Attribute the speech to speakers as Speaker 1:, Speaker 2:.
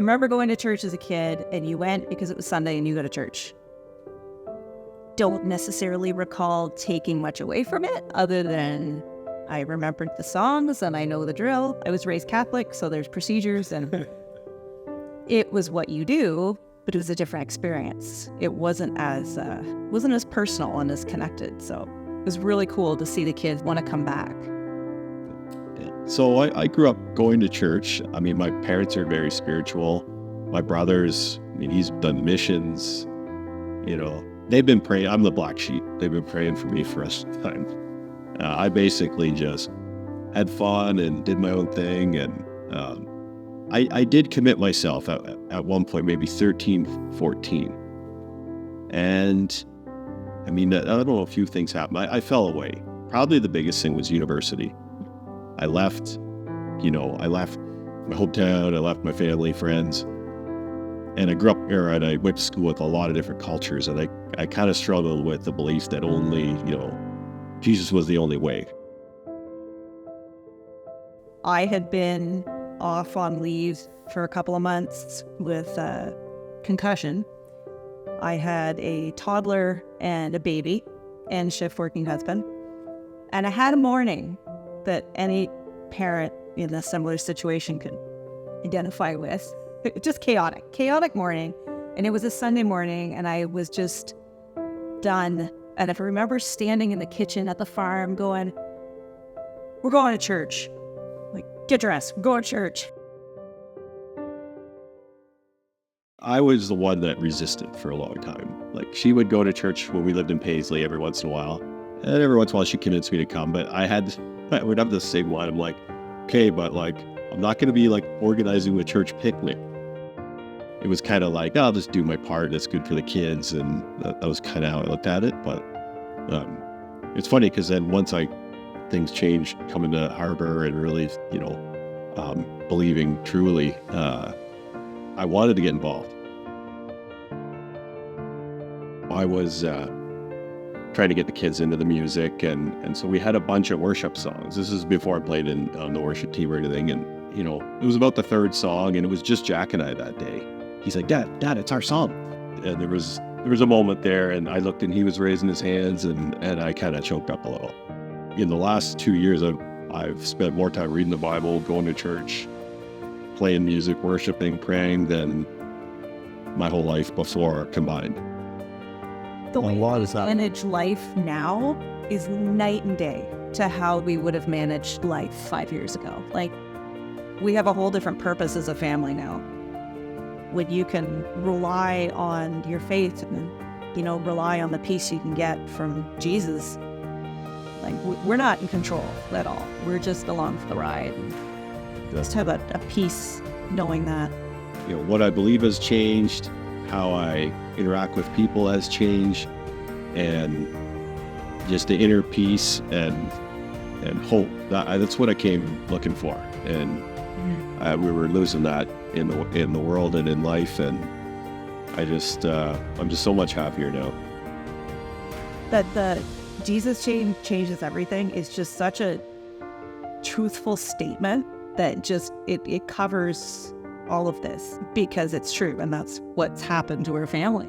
Speaker 1: remember going to church as a kid, and you went because it was Sunday and you go to church. Don't necessarily recall taking much away from it, other than I remembered the songs and I know the drill. I was raised Catholic, so there's procedures, and it was what you do, but it was a different experience. It wasn't as personal and as connected. So it was really cool to see the kids want to come back.
Speaker 2: So I grew up going to church. I mean, my parents are very spiritual. My brother's, he's done missions. They've been praying. I'm the black sheep. They've been praying for me for the time. I basically just had fun and did my own thing. And I did commit myself at one point, maybe 13, 14. And I don't know, a few things happened. I fell away. Probably the biggest thing was university. I left my hometown, I left my family, friends, and I grew up here, and I went to school with a lot of different cultures, and I kind of struggled with the belief that only, Jesus was the only way.
Speaker 1: I had been off on leave for a couple of months with concussion. I had a toddler and a baby and shift working husband. And I had a morning that any parent in a similar situation could identify with. Just chaotic morning. And it was a Sunday morning, and I was just done. And if I remember standing in the kitchen at the farm going, "We're going to church." Like, get dressed, we're going to church.
Speaker 2: I was the one that resisted for a long time. Like, she would go to church when we lived in Paisley every once in a while. And every once in a while she convinced me to come, but I would have the same one. I'm like, okay, but I'm not going to be organizing a church picnic. It was kind of like, I'll just do my part. It's good for the kids. And that was kind of how I looked at it. But it's funny because then once things changed, coming to Harbor and really, believing truly, I wanted to get involved. I was trying to get the kids into the music, and so we had a bunch of worship songs. This is before I played on the worship team or anything, and it was about the third song, and it was just Jack and I that day. He's like, Dad, it's our song. And there was a moment there, and I looked, and he was raising his hands, and I kind of choked up a little. In the last 2 years, I've spent more time reading the Bible, going to church, playing music, worshiping, praying than my whole life before combined.
Speaker 1: The way we manage life now is night and day to how we would have managed life 5 years ago. We have a whole different purpose as a family now. When you can rely on your faith and, rely on the peace you can get from Jesus, we're not in control at all. We're just along for the ride. Just have a peace knowing that.
Speaker 2: What I believe has changed, how I interact with people has changed, and just the inner peace and hope. That's what I came looking for, and we were losing that in the world and in life, and I'm just so much happier now.
Speaker 1: That the Jesus changes everything is just such a truthful statement that just it covers all of this, because it's true, and that's what's happened to our family.